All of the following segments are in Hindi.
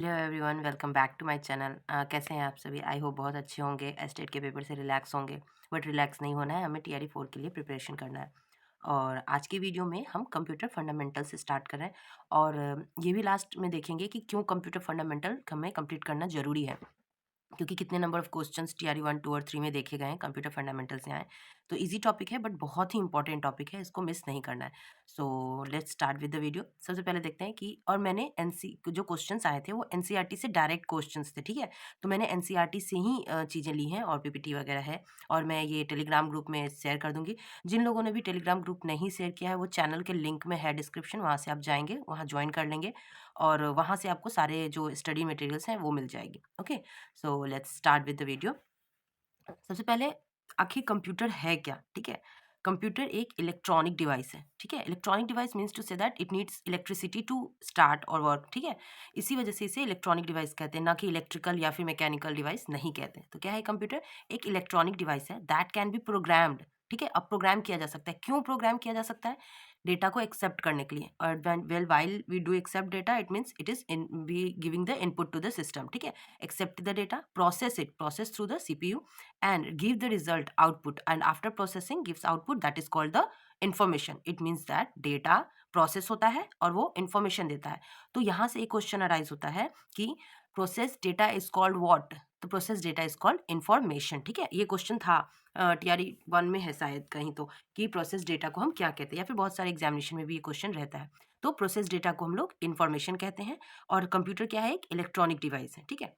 Hello everyone, welcome back to my channel. कैसे हैं आप सभी? आई होप बहुत अच्छे होंगे, एस्टेट के पेपर से रिलैक्स होंगे। बट रिलैक्स नहीं होना है, हमें टीआरई 4 के लिए प्रिपरेशन करना है। और आज की वीडियो में हम कंप्यूटर फंडामेंटल से स्टार्ट कर रहे हैं। और ये भी लास्ट में देखेंगे कि क्यों कंप्यूटर फंडामेंटल हमें कंप्लीट करना ज़रूरी है, क्योंकि कितने नंबर ऑफ क्वेश्चंस टीआरई 1, 2 और 3 में देखे गए हैं कंप्यूटर फंडामेंटल से आए। तो इजी टॉपिक है बट बहुत ही इंपॉर्टेंट टॉपिक है, इसको मिस नहीं करना है। So let's start with the video. सबसे पहले देखते हैं कि और मैंने एनसी जो क्वेश्चंस आए थे वो एनसीईआरटी से डायरेक्ट क्वेश्चंस थे, ठीक है। तो मैंने एनसीईआरटी से ही चीज़ें ली हैं और पीपीटी वगैरह है। और मैं ये टेलीग्राम ग्रुप में शेयर कर दूंगी। जिन लोगों ने भी टेलीग्राम ग्रुप नहीं शेयर किया है वो चैनल के लिंक में है डिस्क्रिप्शन, वहाँ से आप जाएंगे, वहाँ ज्वाइन कर लेंगे और वहाँ से आपको सारे जो स्टडी मटेरियल्स हैं वो मिल जाएगी। Okay, so let's start with the video. सबसे पहले आखिर कंप्यूटर है क्या, ठीक है। कंप्यूटर एक इलेक्ट्रॉनिक डिवाइस है, ठीक है। Electronic device means to say that it needs electricity to start और वर्क, ठीक है। इसी वजह से इसे इलेक्ट्रॉनिक डिवाइस कहते हैं, ना कि इलेक्ट्रिकल या फिर मैकेनिकल डिवाइस नहीं कहते। तो क्या है कंप्यूटर? एक इलेक्ट्रॉनिक डिवाइस है दैट कैन बी प्रोग्राम्ड, ठीक है। अब प्रोग्राम किया जा सकता है। क्यों प्रोग्राम किया जा सकता है? डेटा को एक्सेप्ट करने के लिए। और well while we do accept data, it means it is in we giving the input to the system, ठीक है। Accept the data, process through the CPU and give the result output, and after processing gives output that is called the information. It means that data process होता है और वो इंफॉर्मेशन देता है। तो यहाँ से एक क्वेश्चन अराइज होता है कि process data is called what. तो process data is called information, ठीक है। ये क्वेश्चन था टीआरई 1 में है शायद कहीं, तो कि प्रोसेस डेटा को हम क्या कहते हैं, या फिर बहुत सारे एग्जामिनेशन में भी ये क्वेश्चन रहता है। तो प्रोसेस डेटा को हम लोग इंफॉर्मेशन कहते हैं। और कंप्यूटर क्या है? एक इलेक्ट्रॉनिक डिवाइस है, ठीक है,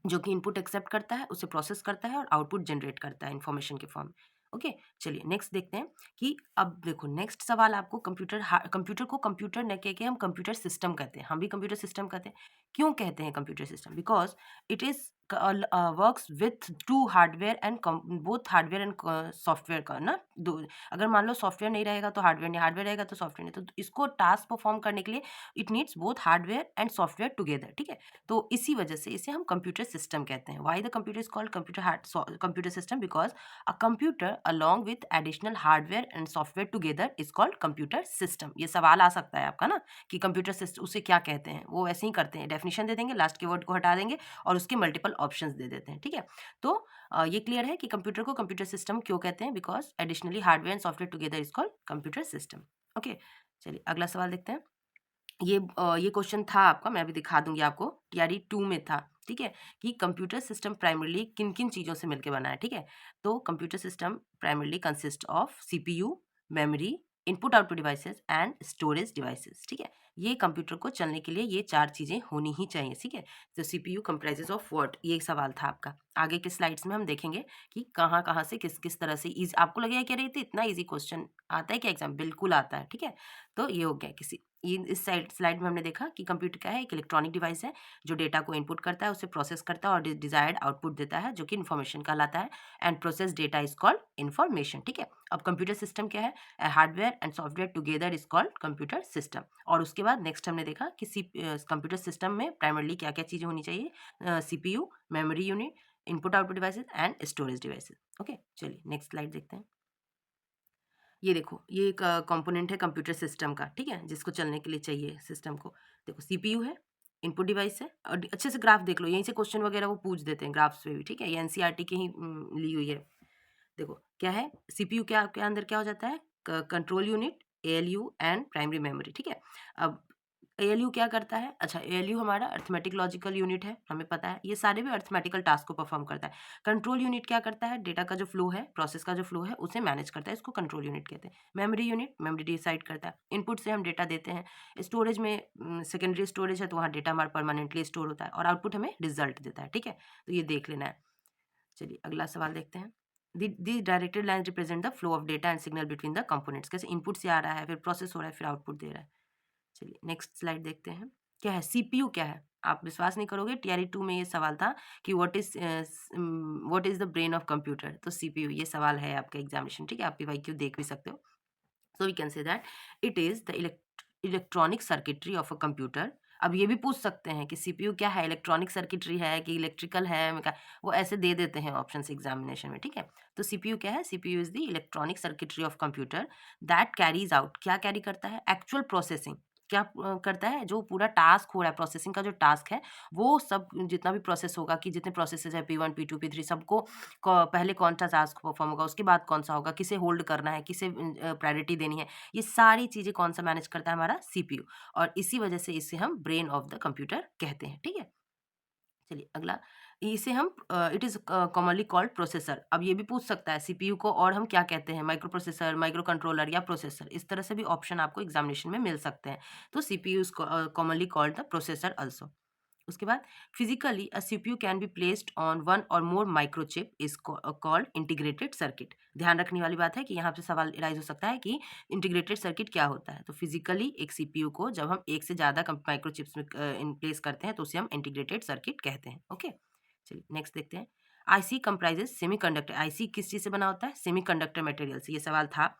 जो कि इनपुट एक्सेप्ट करता है, उसे प्रोसेस करता है और आउटपुट जनरेट करता है इन्फॉर्मेशन के फॉर्म में। ओके, चलिए नेक्स्ट देखते हैं कि अब देखो नेक्स्ट सवाल आपको कंप्यूटर को कंप्यूटर न कह के हम कंप्यूटर सिस्टम कहते हैं। हम भी कंप्यूटर सिस्टम कहते हैं। क्यों कहते हैं computer system? Because it is works with to hardware and both hardware and software का ना दो। अगर मान लो सॉफ्टवेयर नहीं रहेगा तो हार्डवेयर नहीं, हार्डवेयर रहेगा तो सॉफ्टवेयर नहीं, तो इसको टास्क परफॉर्म करने के लिए it needs both hardware and software together, ठीक है। तो इसी वजह से इसे हम कंप्यूटर सिस्टम कहते हैं। Why the computer is called computer system? Because a computer along with additional hardware and software together is called computer system. ये सवाल आ सकता है आपका ना कि कंप्यूटर सिस्टम उसे क्या कहते हैं। वो ऐसे ही करते हैं, डेफिनेशन दे देंगे, लास्ट के वर्ड को हटा देंगे और उसके मल्टीपल ऑप्शंस दे देते हैं, ठीक है। तो ये क्लियर है कि कंप्यूटर को कंप्यूटर सिस्टम क्यों कहते हैं? Because additionally hardware and software together is called computer system. Okay, चलिए अगला सवाल देखते हैं। ये क्वेश्चन था आपका, मैं अभी दिखा दूंगी आपको, टीआरई 2 में था, ठीक है, कि कंप्यूटर सिस्टम प्राइमरली किन किन चीज़ों से मिलकर बना है, ठीक है। तो computer system primarily consist of CPU, memory, input output devices and storage devices, ठीक है। ये कंप्यूटर को चलने के लिए ये चार चीज़ें होनी ही चाहिए, ठीक है। तो सीपीयू कंप्राइजेज ऑफ व्हाट, ये सवाल था आपका। आगे के स्लाइड्स में हम देखेंगे कि कहाँ कहाँ से किस किस तरह से इजी आपको लगेगा कि अरे ये तो इतना इजी क्वेश्चन आता है क्या एग्जाम? बिल्कुल आता है, ठीक है। तो ये हो गया किसी ये इस स्लाइड में हमने देखा कि कंप्यूटर क्या है? एक इलेक्ट्रॉनिक डिवाइस है जो डेटा को इनपुट करता है, उसे प्रोसेस करता है और डिजायर्ड आउटपुट देता है, जो कि इन्फॉर्मेशन कहलाता है। And process data is called information, ठीक है। अब कंप्यूटर सिस्टम क्या है? Hardware and software together is called computer system. और उसके बाद नेक्स्ट हमने देखा कि कंप्यूटर सिस्टम में प्राइमरली क्या क्या चीज़ें होनी चाहिए? CPU, memory unit, input output devices and storage devices. Okay, चलिए नेक्स्ट स्लाइड देखते हैं। ये देखो, ये एक कंपोनेंट है कंप्यूटर सिस्टम का, ठीक है, जिसको चलने के लिए चाहिए सिस्टम को। देखो सीपीयू है, इनपुट डिवाइस है, और अच्छे से ग्राफ देख लो, यहीं से क्वेश्चन वगैरह वो पूछ देते हैं ग्राफ्स पे भी, ठीक है। ये एनसीईआरटी की ही ली हुई है। देखो क्या है, सीपीयू क्या के अंदर क्या हो जाता है? Control unit, ALU and primary memory, ठीक है। अब एएलयू क्या करता है? अच्छा, एएलयू हमारा अर्थमेटिक लॉजिकल यूनिट है, हमें पता है, ये सारे भी अर्थमेटिकल टास्क को परफॉर्म करता है। कंट्रोल यूनिट क्या करता है? डेटा का जो फ्लो है, प्रोसेस का जो फ्लो है, उसे मैनेज करता है, इसको कंट्रोल यूनिट कहते हैं। मेमोरी यूनिट मेमोरी डिसाइड करता है, इनपुट से हम डेटा देते हैं। स्टोरेज में सेकेंडरी स्टोरेज है, तो वहाँ डेटा हमारा परमानेंटली स्टोर होता है, और आउटपुट हमें रिजल्ट देता है, ठीक है। तो ये देख लेना है। चलिए अगला सवाल देखते हैं। The directed line represent the flow of data and signal between the components. कैसे इनपुट से आ रहा है, फिर प्रोसेस हो रहा है, फिर आउटपुट दे रहा है। चलिए नेक्स्ट स्लाइड देखते हैं। क्या है सीपीयू? क्या है? आप विश्वास नहीं करोगे, टीआरई 2 में ये सवाल था कि what is the brain of computer. तो सीपीयू ये सवाल है आपका एग्जामिनेशन, ठीक है। आप पीवाईक्यू देख भी सकते हो। So we can say that it is the electronic circuitry of a computer. अब ये भी पूछ सकते हैं कि सीपीयू क्या है? इलेक्ट्रॉनिक सर्किटरी है कि इलेक्ट्रिकल है? वो ऐसे दे देते हैं ऑप्शंस एग्जामिनेशन में, ठीक है। तो सीपीयू क्या है? CPU is the electronic circuitry of computer that carries out, क्या कैरी करता है? एक्चुअल प्रोसेसिंग क्या करता है, जो पूरा टास्क हो रहा है, प्रोसेसिंग का जो टास्क है, वो सब जितना भी प्रोसेस होगा, कि जितने प्रोसेसेस है P1, P2, P3 सबको पहले कौन सा टास्क परफॉर्म होगा, उसके बाद कौन सा होगा, किसे होल्ड करना है, किसे प्रायोरिटी देनी है, ये सारी चीज़ें कौन सा मैनेज करता है, हमारा CPU। और इसी वजह से इसे हम ब्रेन ऑफ द कंप्यूटर कहते हैं। ठीक है, चलिए अगला, इसे हम it is commonly called processor. अब ये भी पूछ सकता है सीपीयू को और हम क्या कहते हैं, माइक्रो प्रोसेसर, माइक्रो कंट्रोलर या प्रोसेसर, इस तरह से भी ऑप्शन आपको एग्जामिनेशन में मिल सकते हैं। तो CPU is commonly called the processor also. उसके बाद physically a CPU can be placed on one और more microchip is called integrated circuit. ध्यान रखने वाली बात है कि यहाँ पे सवाल राइज हो सकता है कि इंटीग्रेटेड सर्किट क्या होता है। तो फिजिकली एक सीपीयू को जब हम एक से ज़्यादा माइक्रोचिप्स में इन प्लेस करते हैं तो उसे हम इंटीग्रेटेड सर्किट कहते हैं। ओके, चलिए नेक्स्ट देखते हैं। IC comprises semiconductor. आईसी किस चीज़ से बना होता है, सेमीकंडक्टर मटेरियल से। ये सवाल था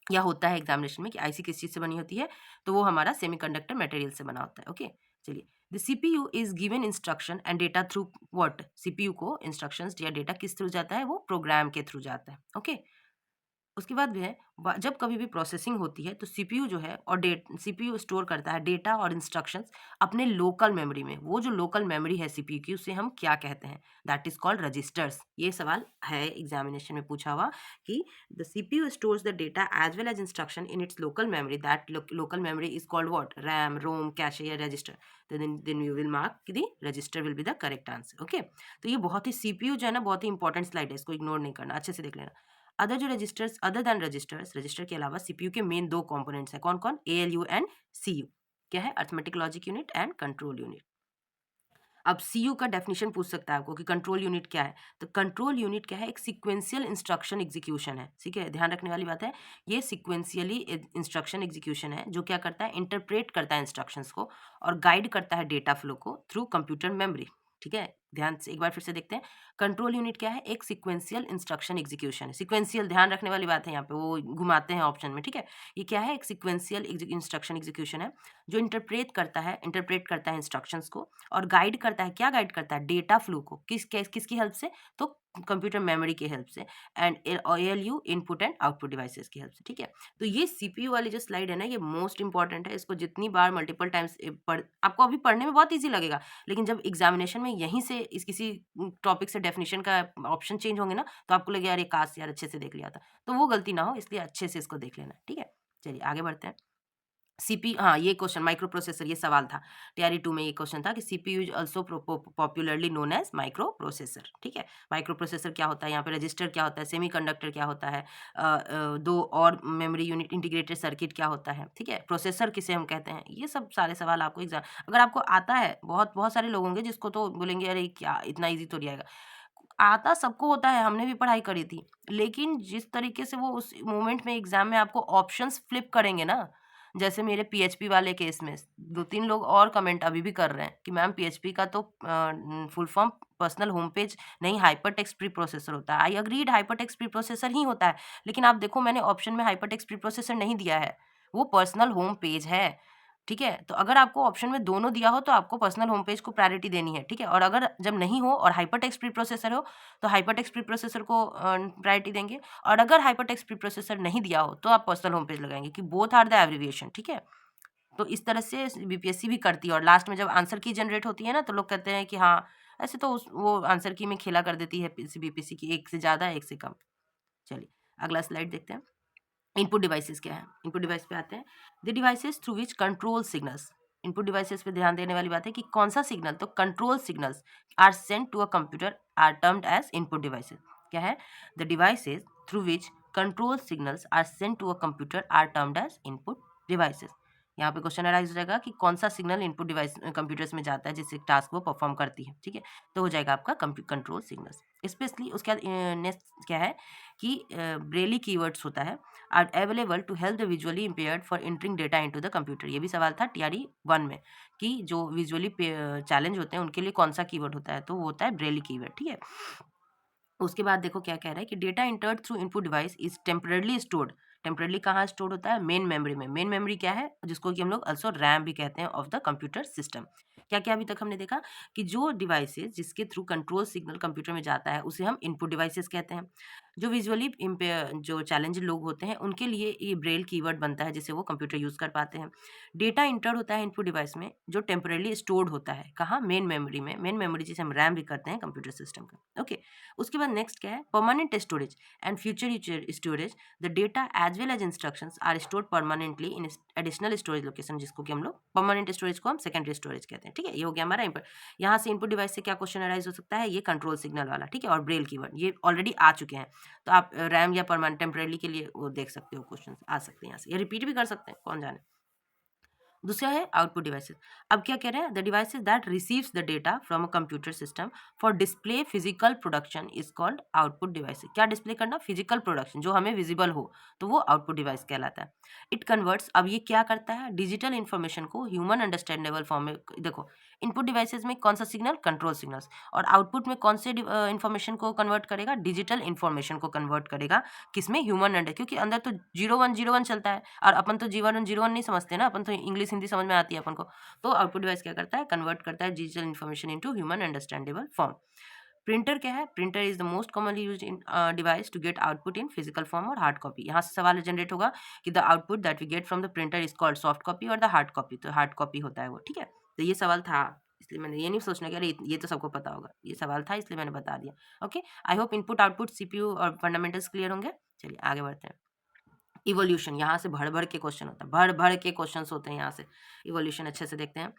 या होता है एग्जामिनेशन में कि आईसी किस चीज़ से बनी होती है, तो वो हमारा सेमीकंडक्टर मटेरियल से बना होता है। ओके, चलिए, the CPU is given instruction and data through what. CPU को इंस्ट्रक्शंस या डेटा किस थ्रू जाता है, वो प्रोग्राम के थ्रू जाता है। ओके, उसके बाद भी है, जब कभी भी प्रोसेसिंग होती है तो सीपीयू जो है और सीपीयू स्टोर करता है डेटा और इंस्ट्रक्शंस अपने लोकल मेमोरी में। वो जो लोकल मेमोरी है सीपीयू की, उसे हम क्या कहते हैं, दैट इज कॉल्ड रजिस्टर्स। ये सवाल है एग्जामिनेशन में पूछा हुआ कि the CPU stores the data as well as instruction in its local memory, that local memory is called what, RAM, ROM, cache या रजिस्टर। तो देन यू विल मार्क कि the register will be the correct answer. Okay, तो ये बहुत ही सीपीयू जो है ना, बहुत ही इंपॉर्टेंट स्लाइड है, इसको इग्नोर नहीं करना, अच्छे से देख लेना। अदर जो registers, other than registers, register के अलावा सीपीयू के मेन दो कंपोनेंट्स हैं, कौन कौन, एएलयू एंड सीयू। क्या है, arithmetic logic unit and control unit. अब सीयू का डेफिनेशन पूछ सकता है आपको कि कंट्रोल यूनिट क्या है। तो कंट्रोल यूनिट क्या है, एक सीक्वेंशियल इंस्ट्रक्शन एग्जीक्यूशन है। ठीक है, ध्यान रखने वाली बात है, ये सीक्वेंशियली इंस्ट्रक्शन एग्जीक्यूशन है जो क्या करता है, इंटरप्रेट करता है इंस्ट्रक्शंस को और गाइड करता है डेटा फ्लो को थ्रू कंप्यूटर मेमोरी। ठीक है, ध्यान से एक बार फिर से देखते हैं। कंट्रोल यूनिट क्या है, एक सीक्वेंशियल इंस्ट्रक्शन एग्जीक्यूशन है। सीक्वेंशियल, ध्यान रखने वाली बात है, यहाँ पे वो घुमाते हैं ऑप्शन में। ठीक है, ये क्या है, एक सीक्वेंशियल इंस्ट्रक्शन एग्जीक्यूशन है जो इंटरप्रेट करता है इंस्ट्रक्शंस को और गाइड करता है, क्या गाइड करता है, डेटा फ्लो को। किसकी हेल्प से, तो कंप्यूटर मेमोरी की हेल्प से, and ALU input and output devices की हेल्प से। ठीक है, तो ये सीपीयू वाली जो स्लाइड है ना, ये मोस्ट इंपॉर्टेंट है। इसको जितनी बार मल्टीपल टाइम्स आपको अभी पढ़ने में बहुत ईजी लगेगा, लेकिन जब एग्जामिनेशन में यहीं से इस किसी टॉपिक से डेफिनेशन का ऑप्शन चेंज होंगे ना, तो आपको लगेगा अरे काश यार अच्छे से देख लिया था। तो वो गलती ना हो, इसलिए अच्छे से इसको देख लेना। ठीक है, चलिए आगे बढ़ते हैं। हाँ, ये क्वेश्चन माइक्रो प्रोसेसर, ये सवाल था टीआरई 2 में। ये क्वेश्चन था कि CPU is also popularly known as microprocessor. ठीक है, माइक्रो प्रोसेसर क्या होता है, यहाँ पे रजिस्टर क्या होता है, सेमीकंडक्टर क्या होता है, दो और मेमोरी यूनिट, इंटीग्रेटेड सर्किट क्या होता है। ठीक है, प्रोसेसर किसे हम कहते हैं, ये सब सारे सवाल आपको एग्जाम, अगर आपको आता है, बहुत बहुत सारे लोग होंगे जिसको तो बोलेंगे अरे क्या इतना ईजी तो नहीं आएगा। आता सबको होता है, हमने भी पढ़ाई करी थी, लेकिन जिस तरीके से वो उस मोमेंट में एग्जाम में आपको ऑप्शंस फ्लिप करेंगे ना, जैसे मेरे पीएचपी वाले केस में 2-3 लोग और कमेंट अभी भी कर रहे हैं कि मैम पीएचपी का तो full form personal home page नहीं, हाइपरटेक्स्ट प्री प्रोसेसर होता है। I agreed, hypertext preprocessor ही होता है, लेकिन आप देखो मैंने ऑप्शन में हाइपरटेक्स्ट प्री प्रोसेसर नहीं दिया है, वो पर्सनल होम पेज है। ठीक है, तो अगर आपको ऑप्शन में दोनों दिया हो तो आपको पर्सनल होम पेज को प्रायोरिटी देनी है। ठीक है, और अगर जब नहीं हो और हाइपरटेक्स्ट प्री प्रोसेसर हो तो हाइपरटेक्स्ट प्री प्रोसेसर को प्रायोरिटी देंगे, और अगर हाइपरटेक्स्ट प्री प्रोसेसर नहीं दिया हो तो आप पर्सनल होम पेज लगाएंगे कि बोथ आर द एब्रिविएशन। ठीक है, तो इस तरह से बीपीएससी भी करती है, और लास्ट में जब आंसर की जनरेट होती है ना, तो लोग कहते हैं कि हाँ ऐसे तो वो आंसर की में खेला कर देती है बीपीएससी की, एक से ज़्यादा एक से कम। चलिए अगला स्लाइड देखते हैं। इनपुट डिवाइसेस क्या है, इनपुट डिवाइस पे आते हैं। The devices through which control signals, input devices पे ध्यान देने वाली बात है कि कौन सा सिग्नल, तो control signals are sent to a computer are termed as input devices. क्या है, the devices through which control signals are sent to a computer are termed as input devices. यहाँ पे क्वेश्चन अराइज हो जाएगा कि कौन सा सिग्नल इनपुट डिवाइस कंप्यूटर्स में जाता है जिससे टास्क वो परफॉर्म करती है। ठीक है, तो हो जाएगा आपका कंट्रोल सिग्नल्स। स्पेशली उसके बाद नेक्स्ट क्या है कि ब्रेली कीवर्ड्स होता है, are available to help the visually impaired for entering data into the computer. ये भी सवाल था टीआरई 1 में कि जो विजुअली चैलेंज होते हैं उनके लिए कौन सा कीवर्ड होता है, तो वो होता है ब्रेली कीवर्ड। ठीक है, उसके बाद देखो क्या कह रहा है कि data entered through input device is temporarily stored. Temporarily कहाँ स्टोर होता है, मेन मेमोरी में। मेन मेमोरी क्या है, जिसको कि हम लोग अल्सो रैम भी कहते हैं ऑफ द कंप्यूटर सिस्टम। क्या क्या अभी तक हमने देखा कि जो डिवाइसेस जिसके थ्रू कंट्रोल सिग्नल कंप्यूटर में जाता है उसे हम इनपुट डिवाइसेस कहते हैं। जो विजुअली जो चैलेंज लोग होते हैं उनके लिए ये ब्रेल कीवर्ड बनता है जिससे वो कंप्यूटर यूज़ कर पाते हैं। डेटा इंटर होता है इनपुट डिवाइस में जो टेम्परेली स्टोर्ड होता है कहाँ, मेन मेमोरी में। मेन मेमोरी जिसे हम रैम भी करते हैं कंप्यूटर सिस्टम का। ओके, उसके बाद नेक्स्ट क्या है, permanent storage and future storage. The data as well as instructions are stored permanently in additional storage location, जिसको कि हम लोग परमानेंट स्टोरेज को हम सेकेंडरी स्टोरेज कहते हैं। ठीक है, ये हो गया हमारा इनपुट। यहाँ से इनपुट डिवाइस से क्या क्वेश्चन अराइज हो सकता है, ये कंट्रोल सिग्नल वाला। ठीक है, और ब्रेल कीवर्ड ये ऑलरेडी आ चुके हैं, तो आप रैम या परमानेंट टेम्परेरी के लिए वो देख सकते हो, क्वेश्चन आ सकते हैं यहाँ से, या रिपीट भी कर सकते हैं, कौन जाने। दूसरा है आउटपुट डिवाइसेस। अब क्या कह रहे हैं, the devices that receives the data from a computer system for display physical production is called output devices. क्या डिस्प्ले करना, फिजिकल प्रोडक्शन, जो हमें विजिबल हो, तो वो आउटपुट डिवाइस कहलाता है। इट कन्वर्ट्स, अब ये क्या करता है, डिजिटल इन्फॉर्मेशन को ह्यूमन अंडरस्टैंडेबल फॉर्म में। देखो, इनपुट डिवाइसेस में कौन सा सिग्नल, कंट्रोल सिग्नल्स, और आउटपुट में कौन से इन्फॉर्मेशन को कन्वर्ट करेगा, डिजिटल इन्फॉर्मेशन को कन्वर्ट करेगा। किसमें, ह्यूमन अंडर, क्योंकि अंदर तो 0101 चलता है और अपन तो 0101 नहीं समझते ना, अपन तो इंग्लिश हिंदी समझ में आती है अपन को। तो आउटपुट डिवाइस क्या करता है, कन्वर्ट करता है digital information into human understandable form. Printer क्या है, printer is the most commonly used in device to get output in physical form और हार्ड कॉपी। यहाँ से सवाल जनरेट होगा कि the output that we get from the printer is called soft copy और द हार्ड कॉपी, तो हार्ड कॉपी होता है वो। ठीक है, तो ये सवाल था, इसलिए मैंने ये नहीं सोचना कि अरे ये तो सबको पता होगा, ये सवाल था इसलिए मैंने बता दिया। Okay, I hope input output CPU और फंडामेंटल्स क्लियर होंगे। चलिए आगे बढ़ते हैं। इवोल्यूशन, यहाँ से भर भर के क्वेश्चन होता है, भर भर के क्वेश्चन होते हैं यहाँ से। इवोल्यूशन अच्छे से देखते हैं।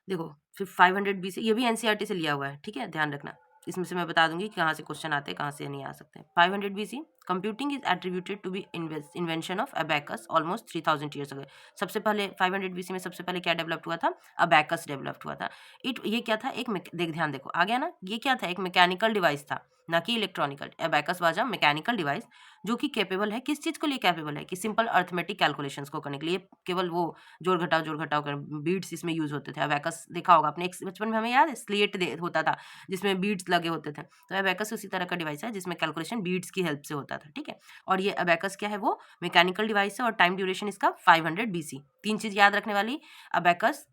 देखो, फिर 500 बी से, ये भी एनसीईआरटी से लिया हुआ है, ठीक है, ध्यान रखना। इसमें से मैं बता दूंगी कि कहाँ से क्वेश्चन आते हैं, कहाँ से नहीं आ सकते। 500 BC, computing is attributed to be invention of abacus almost 3000 years ago. सबसे पहले 500 बीसी में सबसे पहले क्या डेवलप्ड हुआ था, अबैकस डेवलप्ड हुआ था। ये क्या था, एक देख ध्यान देखो, आ गया ना, ये क्या था, एक मैकेनिकल डिवाइस था, ना कि electronical. Abacus was a mechanical device जो कि कैपेबल है, किस चीज़ के लिए कैपेबल है, कि सिंपल अर्थमेटिक कैलकुलेशंस को करने के लिए, केवल वो जोड़ घटाव कर बीट्स इसमें यूज होते थे। अबैकस देखा होगा आपने, एक बचपन में हमें याद है स्लेट होता था जिसमें बीट्स लगे होते थे, तो अबैकस उसी तरह का डिवाइस है जिसमें कैलकुलेशन बीट्स की हेल्प से होता था। ठीक है, और ये अबैकस क्या है, वो मैकेनिकल डिवाइस है और टाइम ड्यूरेशन इसका 500 बीसी। तीन चीज याद रखने वाली, अबैकस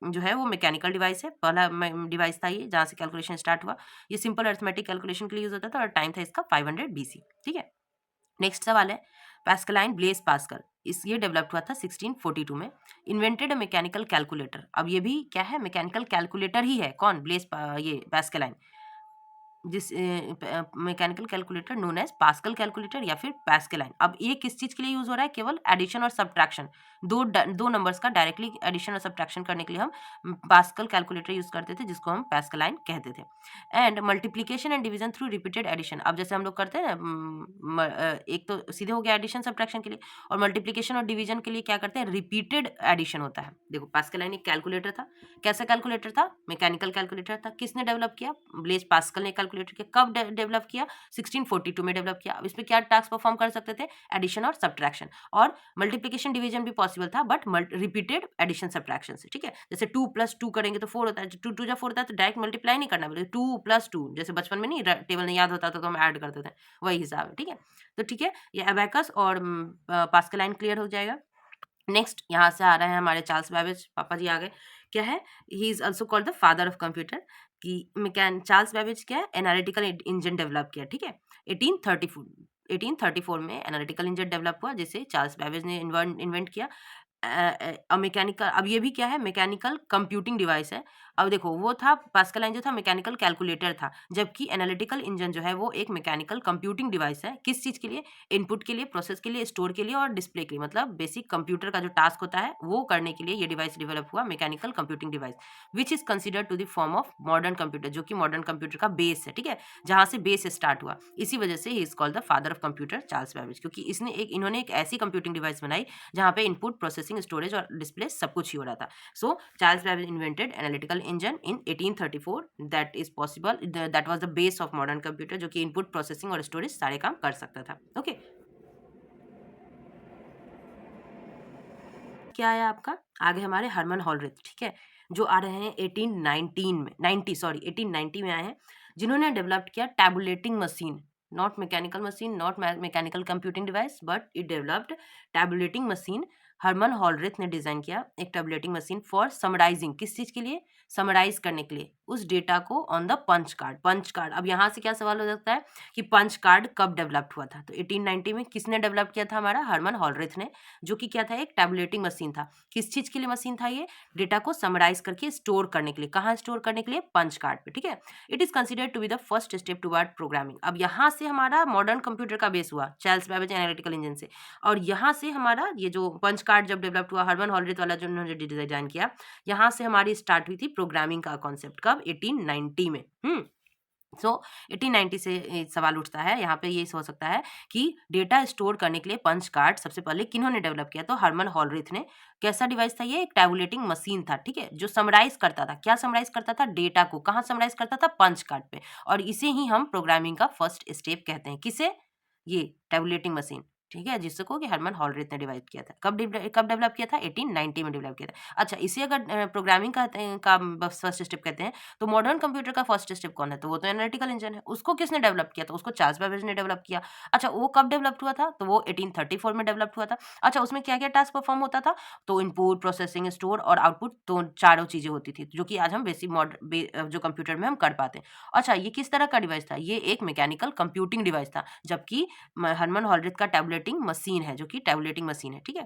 जो है वो मैकेनिकल डिवाइस है, पहला डिवाइस था ये जहाँ से कैलकुलेशन स्टार्ट हुआ। ये सिंपल अर्थमेटिक कैलकुलेशन के लिए यूज होता था और टाइम था इसका 500 बीसी। ठीक है, नेक्स्ट सवाल है, पैस्कलाइन ब्लेस पास्कल, इस ये डेवलप्ड हुआ था 1642 में। इन्वेंटेड अ मैकेनिकल कैलकुलेटर, अब ये भी क्या है, मैकेनिकल कैलकुलेटर ही है, कौन, ये पैस्कलाइन। जिस mechanical calculator known as Pascal calculator या फिर पैस्कलाइन। अब ये किस चीज के लिए यूज हो रहा है, केवल एडिशन और सब्ट्रैक्शन, दो नंबर्स का डायरेक्टली एडिशन और सब्ट्रैक्शन करने के लिए हम पास्कल कैलकुलेटर यूज करते थे जिसको हम पैस्कलाइन कहते थे। And multiplication and division through repeated addition, अब जैसे हम लोग करते हैं ना, एक तो सीधे हो गया एडिशन सब्ट्रैक्शन के लिए, और मल्टीप्लीकेशन और डिवीजन के लिए क्या करते हैं, रिपीटेड एडिशन होता है। देखो, पास्कलाइन एक कैलकुलेटर था, कैसा कैलकुलेटर था, मैकेनिकल कैलकुलेटर था। किसने डेवलप किया, ब्लेज पास्कल ने कैलकुलेटर किया। कब डेवलप किया, 1642 में डेवलप किया। अब इसमें क्या टास्क परफॉर्म कर सकते थे, एडिशन और सब्ट्रैक्शन, और मल्टीप्लीकेशन डिवीजन भी पॉसिबल था, बट रिपीटेड एडिशन सब्ट्रैक्शन से। ठीक है, जैसे 2 + 2 करेंगे तो 4 होता है, 2 2 4 होता है, तो डायरेक्ट मल्टीप्लाई नहीं करना, बोले 2 + 2, जैसे बचपन में नहीं टेबल नहीं याद होता था तो हम ऐड करते थे, वही हिसाब है। ठीक है, तो ठीक है, ये अबैकस और पास्कलाइन क्लियर हो जाएगा। नेक्स्ट यहाँ से आ रहे हैं हमारे चार्ल्स बेबेज, पापा जी आ गए। क्या है, he is also called the father of computer, कि चार्ल्स बेबेज क्या है, एनालिटिकल इंजन डेवलप किया। ठीक है, 1834 में एनालिटिकल इंजन डेवलप हुआ जिसे चार्ल्स बेबेज ने इन्वेंट किया। मैकेनिकल, अब ये भी क्या है, मैकेनिकल कंप्यूटिंग डिवाइस है। अब देखो, वो था पास्कल जो था मैकेनिकल कैलकुलेटर था, जबकि एनालिटिकल इंजन जो है वो एक मैकेनिकल कंप्यूटिंग डिवाइस है। किस चीज़ के लिए, इनपुट के लिए, प्रोसेस के लिए, स्टोर के लिए और डिस्प्ले के लिए, मतलब बेसिक कंप्यूटर का जो टास्क होता है वो करने के लिए ये डिवाइस डेवलप हुआ, mechanical computing device, which is considered to the form of modern computer, जो कि मॉडर्न कंप्यूटर का बेस है। ठीक है, जहाँ से बेस स्टार्ट हुआ, इसी वजह से he is called the father of computer Charles Babbage, क्योंकि इन्होंने एक ऐसी कंप्यूटिंग डिवाइस बनाई जहाँ पे इनपुट, प्रोसेसिंग, स्टोरेज और डिस्प्ले सब कुछ ही हो रहा था। सो Charles Babbage invented analytical engine in 1834, that is possible, that was the base of modern computer, जो कि इनपुट, प्रोसेसिंग और स्टोरेज सारे काम कर सकता था। ओके, क्या आया आपका, आगे हमारे हरमन हॉलरिथ, ठीक है, जो आ रहे हैं 1890 में आए हैं, जिन्होंने डेवलप किया tabulating machine, not mechanical machine, not mechanical computing device, but it developed tabulating machine Herman Hollerith ने डिजाइन किया एक टैबुलेटिंग मशीन फॉर समराइजिंग, किस चीज के लिए, समराइज करने के लिए उस डेटा को on the punch card. Punch card, अब यहाँ से क्या सवाल हो सकता है कि पंच कार्ड कब डेवलप्ड हुआ था, तो 1890 में किसने डेवलप किया था, हमारा हरमन हॉलरिथ ने, जो कि क्या था, एक टैबुलेटिंग मशीन था। किस चीज के लिए मशीन था ये, डेटा को समराइज करके स्टोर करने के लिए, कहाँ स्टोर करने के लिए, पंच कार्ड पे, ठीक है। It is considered to be the first step toward programming. अब यहाँ से हमारा मॉडर्न कंप्यूटर का बेस हुआ चार्ल्स बेबेज एनालिटिकल इंजन से, और यहाँ से हमारा ये जो पंच कार्ड जब डेवलप हुआ, हरमन हॉलरिथ वाला जो उन्होंने डिजाइन किया, यहाँ से हमारी स्टार्ट हुई थी प्रोग्रामिंग का कॉन्सेप्ट, कब, 1890 में। सो 1890 से सवाल उठता है यहाँ पे, ये हो सकता है कि डेटा स्टोर करने के लिए पंच कार्ड सबसे पहले किन्होंने डेवलप किया, तो हरमन हॉलरिथ ने। कैसा डिवाइस था ये, एक टैबुलेटिंग मशीन था, ठीक है, जो समराइज करता था, क्या समराइज करता था, डेटा को, कहाँ समराइज करता था, पंच कार्ड पे, और इसे ही हम प्रोग्रामिंग का फर्स्ट स्टेप कहते हैं, किसे, ये टैबुलेटिंग मशीन, ठीक है, जिसको कि हरमन हॉलरिथ ने डिवाइड किया था। कब डेवलप किया था, 1890 में डेवलप किया था। अच्छा, इसे अगर प्रोग्रामिंग का फर्स्ट स्टेप कहते हैं, तो मॉडर्न कंप्यूटर का फर्स्ट स्टेप कौन है, तो वो तो एनालिटिकल इंजन है। उसको किसने डेवलप किया था, उसको चार्ल्स बेबेज ने डेवलप किया। अच्छा, वो कब डेवलप हुआ था, तो वो 1834 में डेवलप हुआ था। अच्छा, उसमें क्या क्या टास्क परफॉर्म होता था, तो इनपुट, प्रोसेसिंग, स्टोर और आउटपुट, तो चारों चीजें होती थी, जो कि आज हम बेसिक जो कंप्यूटर में हम कर पाते हैं। अच्छा, ये किस तरह का डिवाइस था, ये एक मैकेनिकल कंप्यूटिंग डिवाइस था, जबकि हरमन हॉलरिथ का टैबुलेटिंग मशीन है, जो कि टैबुलेटिंग मशीन है, ठीक है,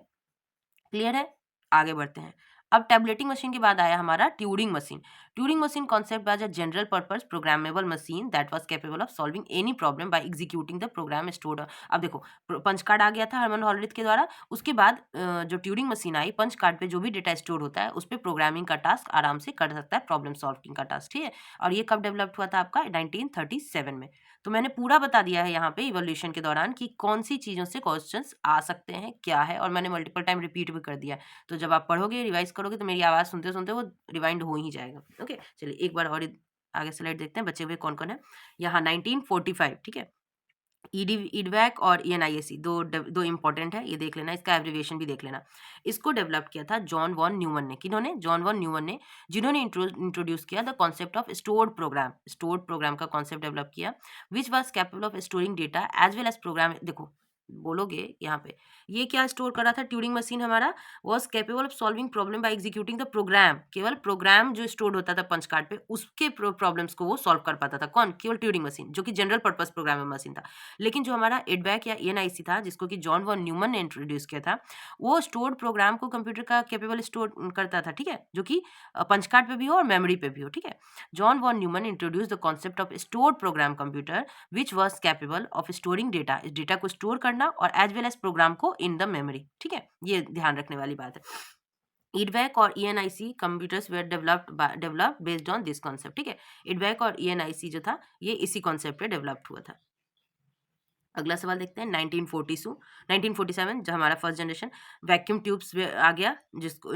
क्लियर है। आगे बढ़ते हैं। अब टैबुलेटिंग मशीन के बाद आया हमारा Turing machine. Turing machine concept was a general purpose programmable machine that was capable of solving any problem by executing the program stored. अब देखो, पंच कार्ड आ गया था हरमन हॉलरिथ के द्वारा, उसके बाद जो ट्यूरिंग मशीन आई, पंच कार्ड पे जो भी डेटा स्टोर होता है उस पर प्रोग्रामिंग का टास्क आराम से कर सकता है, प्रॉब्लम सॉल्विंग का टास्क, ठीक है। और ये कब डेवलप हुआ था आपका, 1937 में। तो मैंने पूरा बता दिया है यहाँ पे इवोल्यूशन के दौरान कि कौन सी चीज़ों से क्वेश्चंस आ सकते हैं, क्या है, और मैंने मल्टीपल टाइम रिपीट भी कर दिया है। तो जब आप पढ़ोगे, रिवाइज करोगे, तो मेरी आवाज़ सुनते सुनते वो रिवाइंड हो ही जाएगा। ओके, चलिए एक बार और आगे स्लाइड देखते हैं, बचे हुए कौन कौन है। यहाँ 1945, ठीक है, ईडवैक और ईएनआईएसी दो इंपॉर्टेंट है, ये देख लेना, इसका एब्रिविएशन भी देख लेना। इसको डेवलप किया था जॉन वॉन न्यूमन ने, किन्होंने, जॉन वॉन न्यूमन ने, जिन्होंने इंट्रोड्यूस किया the concept of stored program का कॉन्सेप्ट डेवलप किया, which was capable of storing data as well as program. देखो, बोलोगे यहाँ पे, ये क्या स्टोर कर रहा था, ट्यूरिंग मशीन हमारा was capable of solving problem by executing the program, केवल प्रोग्राम जो स्टोर होता था पंच कार्ड पे, उसके प्रॉब्लम्स को वो सॉल्व कर पाता था, कौन, केवल ट्यूरिंग मशीन, जो कि जनरल पर्पस प्रोग्रामिंग मशीन था। लेकिन जो हमारा एडवैक या ईएनआईसी था, जिसको कि जॉन वॉन न्यूमन ने इंट्रोड्यूस किया था, वो स्टोर्ड प्रोग्राम को कंप्यूटर का कैपेबल स्टोर करता था, ठीक है, जो कि पंच कार्ड पे भी हो और मेमोरी पे भी हो, ठीक है। John von Neumann introduce the concept of stored program computer which was capable of storing data, इस डेटा को स्टोर करना और एज वेल एज प्रोग्राम को इन द मेमोरी, ठीक है, ये ध्यान रखने वाली बात है। ईडवैक और ENIAC computers were developed based on this concept, ठीक है। ईडवैक और ईएनआईसी जो था, ये इसी कॉन्सेप्ट पे डेवलप्ड हुआ था। अगला सवाल देखते हैं, 1947 जो हमारा फर्स्ट जनरेशन वैक्यूम ट्यूब्स आ गया, जिसको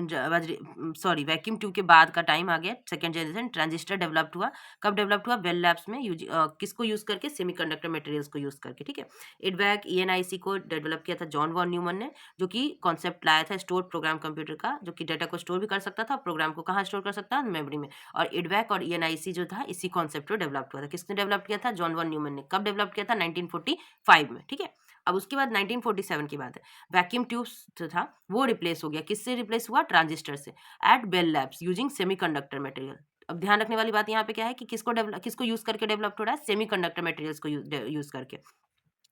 सॉरी वैक्यूम ट्यूब के बाद का टाइम आ गया, सेकंड जनरेशन ट्रांजिस्टर डेवलप्ड हुआ। कब डेवलप्ड हुआ, बेल लैब्स में, किसको यूज करके, सेमीकंडक्टर मटेरियल्स को यूज करके, ठीक है। इडवैक ईएनआईसी को डेवलप किया था जॉन वॉन न्यूमन ने, जो कि कॉन्सेप्ट लाया था स्टोर प्रोग्राम कंप्यूटर का, जो कि डेटा को स्टोर भी कर सकता था, प्रोग्राम को कहाँ स्टोर कर सकता है, मेमोरी में। और इडवैक और ईएनआईसी जो था, इसी कॉन्सेप्ट को डेवलप हुआ था, किसने डेवलप किया था, जॉन वॉन न्यूमन ने। कब डेवलप किया था, 1945 में, ठीक है। अब उसके बाद 1947 की बात है, वैक्यूम ट्यूब्स जो था वो रिप्लेस हो गया, किससे रिप्लेस हुआ, ट्रांजिस्टर से, at Bell Labs using semiconductor material. अब ध्यान रखने वाली बात यहाँ पे क्या है कि किसको यूज करके डेवलप हो रहा है, सेमीकंडक्टर मटेरियल्स को यूज करके।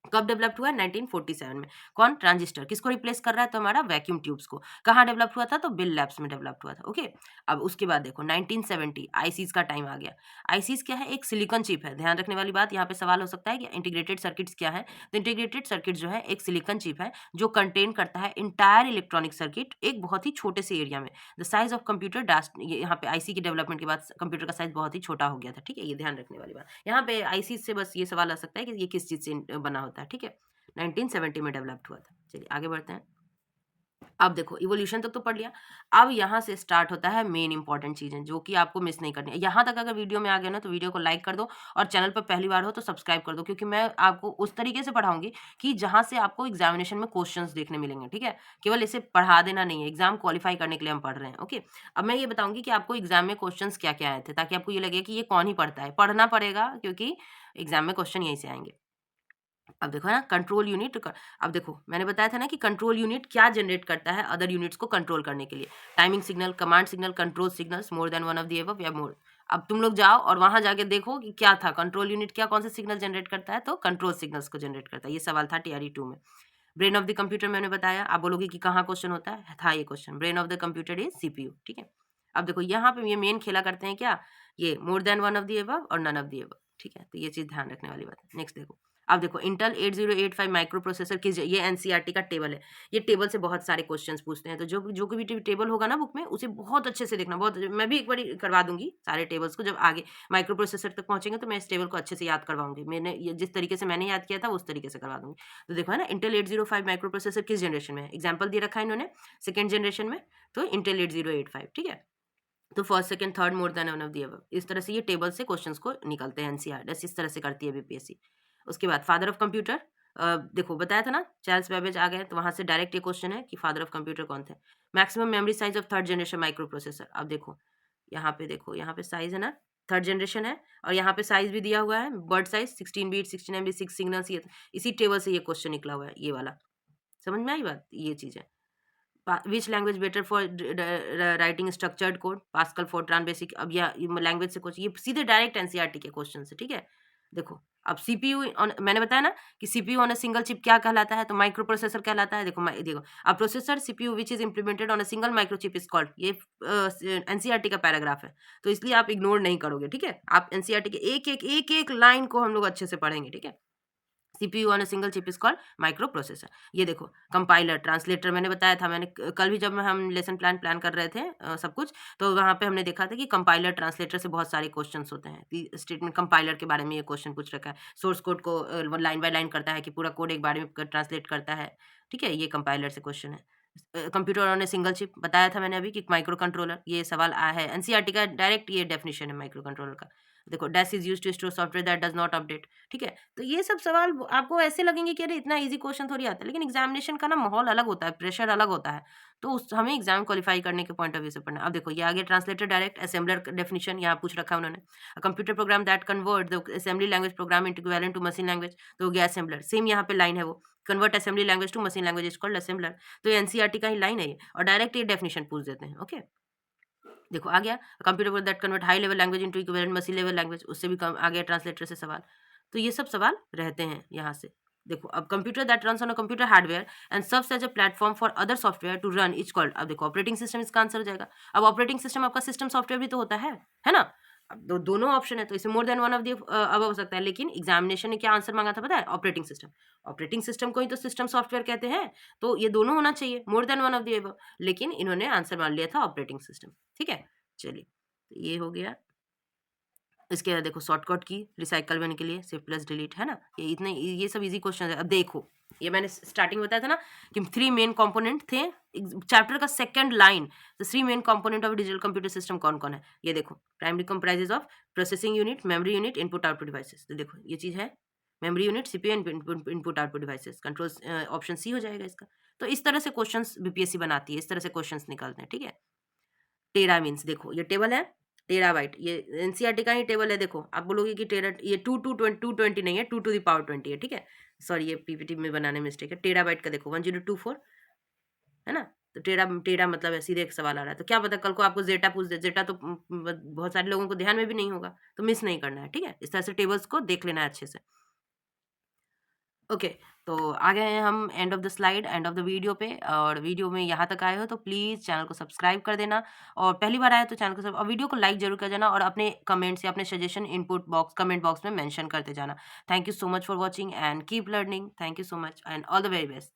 कब डेवलप्ड हुआ, 1947 में। कौन, ट्रांजिस्टर, किसको रिप्लेस कर रहा है, तो हमारा वैक्यूम ट्यूब्स को। कहाँ डेवलप हुआ था, तो बेल लैब्स में डेवलप हुआ था, ओके। अब उसके बाद देखो 1970 आईसीज का टाइम आ गया। आईसीज क्या है, एक सिलिकॉन चिप है, ध्यान रखने वाली बात, यहाँ पे सवाल हो सकता है कि इंटीग्रेटेड सर्किट्स क्या है, तो इंटीग्रेटेड सर्किट जो है एक सिलिकॉन चिप है, जो कंटेन करता है इंटायर इलेक्ट्रॉनिक सर्किट एक बहुत ही छोटे से एरिया में। द साइज ऑफ कंप्यूटर यहाँ पे आईसी की डेवलपमेंट के बाद कंप्यूटर का साइज बहुत ही छोटा हो गया था, ठीक है, ये ध्यान रखने वाली बात। यहाँ पे आईसी से बस ये सवाल आ सकता है कि ये किस चीज से बना होता है, ठीक है। 1970 में डेवलप्ड हुआ था। चलिए आगे बढ़ते हैं। अब देखो, इवोल्यूशन तक तो पढ़ लिया। अब यहाँ से स्टार्ट होता है मेन इंपॉर्टेंट चीजें, जो कि आपको मिस नहीं करनी है। यहाँ तक अगर वीडियो में आ गए ना, तो वीडियो को लाइक कर दो, और चैनल पर पहली बार हो तो सब्सक्राइब कर दो, क्योंकि मैं आपको उस तरीके से पढ़ाऊंगी कि जहाँ से आपको एग्जामिनेशन में क्वेश्चंस देखने मिलेंगे, ठीक है। केवल इसे पढ़ा देना नहीं है, एग्जाम क्वालिफाई करने के लिए हम पढ़ रहे हैं, ओके। अब मैं ये बताऊंगी कि आपको एग्जाम में क्वेश्चन क्या क्या आए थे, ताकि आपको ये लगे कि ये कौन ही पढ़ता है, पढ़ना पड़ेगा, क्योंकि एग्जाम में क्वेश्चन यहीं से आएंगे। अब देखो ना कंट्रोल यूनिट अब देखो मैंने बताया था ना कि कंट्रोल यूनिट क्या जनरेट करता है अदर यूनिट्स को कंट्रोल करने के लिए। Timing signal, command signal, control signals more than one of the above या मोर। अब तुम लोग जाओ और वहां जाके देखो कि क्या था कंट्रोल यूनिट, क्या कौन से सिग्नल जनरेट करता है, तो कंट्रोल सिग्नल्स को जनरेट करता है। ये सवाल था टीआरई 2 में। ब्रेन ऑफ द कंप्यूटर मैंने बताया। आप बोलोगे कि कहाँ क्वेश्चन होता है, था ये question. Brain of the computer is CPU. ठीक है। अब देखो यहाँ पे ये मेन खेला करते हैं क्या, ये more than one of the above और नन ऑफ द एबव। ठीक है, तो ये चीज ध्यान रखने वाली बात है। नेक्स्ट देखो, अब देखो इंटेल 8085 माइक्रो प्रोसेसर की ये एनसीईआरटी का टेबल है। ये टेबल से बहुत सारे क्वेश्चंस पूछते हैं, तो जो जो भी टेबल होगा ना बुक में, उसे बहुत अच्छे से देखना। बहुत, मैं भी एक बार करवा दूंगी सारे टेबल्स को, जब आगे माइक्रो प्रोसेसर तक पहुंचेंगे तो मैं इस टेबल को अच्छे से याद करवाऊंगी। मैंने ये जिस तरीके से मैंने याद किया था उस तरीके से करवा दूंगी। तो देखो है ना, इंटेल 805 माइक्रो प्रोसेसर किस जनरेशन में है, एग्जाम्पल दे रखा है इन्होंने, सेकंड जनरेशन में। तो इंटेल 8085। ठीक है, तो first second third more than one of the above. इस तरह से ये टेबल से क्वेश्चंस को निकलते हैं एनसीईआरटी, इस तरह से करती है बीपीएससी। उसके बाद फादर ऑफ कंप्यूटर, देखो बताया था ना चार्ल्स बेबेज आ गए, तो वहां से डायरेक्ट ये क्वेश्चन है कि फादर ऑफ कंप्यूटर कौन थे। Maximum memory size of third generation micro processor. अब देखो यहाँ पे साइज है ना, थर्ड जनरेशन है, और यहाँ पे साइज भी दिया हुआ है, word size 16 bit 16 MB 6 signals. ये इसी टेबल से ये क्वेश्चन निकला हुआ है, ये वाला। समझ में आई बात, ये चीज है। Which language better for writing structured code, pascal Fortran basic. अब यह लैंग्वेज से कुछ, ये सीधे डायरेक्ट एनसीईआरटी के क्वेश्चन है। ठीक है, देखो अब सीपीयू मैंने बताया ना कि CPU on a single chip क्या कहलाता है, तो माइक्रो प्रोसेसर कहलाता है। देखो अब processor CPU which is implemented on a single micro chip is called, ये एनसीईआरटी का पैराग्राफ है, तो इसलिए आप इग्नोर नहीं करोगे। ठीक है, आप एनसीईआरटी के एक एक लाइन को हम लोग अच्छे से पढ़ेंगे। ठीक है, CPU on a single chip is called micro processor. ये देखो कंपाइलर, ट्रांसलेटर मैंने बताया था, मैंने कल भी जब हम लेसन प्लान कर रहे थे सब कुछ, तो वहाँ पे हमने देखा था कि कंपाइलर ट्रांसलेटर से बहुत सारे क्वेश्चंस होते हैं। स्टेटमेंट कंपाइलर के बारे में ये क्वेश्चन पूछ रखा है, सोर्स कोड को लाइन बाय लाइन करता है कि पूरा कोड एक बारे में ट्रांसलेट करता है। ठीक है, ये कंपाइलर से क्वेश्चन है। Computer on a single chip बताया था मैंने अभी कि माइक्रो कंट्रोलर, ये सवाल आया है एनसीईआरटी का, डायरेक्ट ये डेफिनेशन है माइक्रो कंट्रोलर का। देखो dash is used to store software that does not update. ठीक है, तो ये सब सवाल आपको ऐसे लगेंगे कि अरे इतना इजी क्वेश्चन थोड़ी आता है, लेकिन एग्जामिनेशन का ना माहौल अलग होता है, प्रेशर अलग होता है, तो हमें एग्जाम क्वालिफाई करने के पॉइंट ऑफ व्यू से पढ़ना है। अब देखो ये आगे ट्रांसलेटर डायरेक्ट असेंबलर डेफिनेशन यहाँ पूछ रखा है उन्होंने। Computer program that convert the assembly language program into equivalent to machine language, तो हो गया असेंबलर। सेम यहाँ पे लाइन है वो, convert assembly language to machine language is called assembler. तो ये एनसीईआरटी का ही लाइन है ये, और डायरेक्ट ये डेफिनेशन पूछ देते हैं। ओके, देखो आ गया computer that convert high level language into equivalent machine level language, उससे भी कम आ गया ट्रांसलेटर से सवाल। तो ये सब सवाल रहते हैं यहाँ से। देखो अब computer that runs on a computer hardware and serves as a platform for other software to run is called. अब देखो ऑपरेटिंग सिस्टम इसका आंसर हो जाएगा। अब ऑपरेटिंग सिस्टम आपका सिस्टम सॉफ्टवेयर भी तो होता है ना। अब दोनों ऑप्शन है, तो इसे more than one of the अब हो सकता है, लेकिन एग्जामिनेशन ने क्या आंसर मांगा था पता है, ऑपरेटिंग सिस्टम। ऑपरेटिंग सिस्टम को ही तो सिस्टम सॉफ्टवेयर कहते हैं, तो ये दोनों होना चाहिए, more than one of the above, लेकिन इन्होंने आंसर मान लिया था ऑपरेटिंग सिस्टम। ठीक है, चलिए तो ये हो गया। इसके बाद देखो शॉर्टकट की रिसाइकल करने के लिए शिफ्ट प्लस डिलीट, है ना। ये सब इजी क्वेश्चन है। अब देखो ये मैंने स्टार्टिंग में बताया था ना कि 3 मेन कंपोनेंट थे चैप्टर का, second line, the 3 main component of digital computer system कौन कौन है। ये देखो primary comprises of processing unit, memory unit, input output devices. तो देखो ये चीज है memory unit, CPU, input output devices, control option C हो जाएगा इसका। तो इस तरह से क्वेश्चंस बीपीएससी बनाती है, इस तरह से क्वेश्चंस निकलते हैं। ठीक है, टेरा मीन्स देखो ये टेबल है, टेराबाइट, ये एनसीईआरटी का ही टेबल है। देखो आप बोलोगे कि टेरा, ये 2 नहीं है, 2 to the power 20 है। ठीक है, सॉरी ये पीपीटी में बनाने में मिस्टेक है। टेराबाइट का देखो 1024, है ना। तो टेरा टेरा मतलब है, सीधे एक सवाल आ रहा है, तो क्या पता कल को आपको जेटा पूछ दे। जेटा तो बहुत सारे लोगों को ध्यान में भी नहीं होगा, तो मिस नहीं करना है। ठीक है, इस तरह से टेबल्स को देख लेना है अच्छे से। ओके, तो आ गए हैं हम end of the slide, end of the video पे। और वीडियो में यहाँ तक आए हो तो प्लीज़ चैनल को सब्सक्राइब कर देना, और पहली बार आए तो चैनल को और वीडियो को लाइक जरूर कर देना, और अपने कमेंट्स या अपने suggestion input box comment box में मेंशन करते जाना। Thank you so much for watching and keep learning. Thank you so much and all the very best.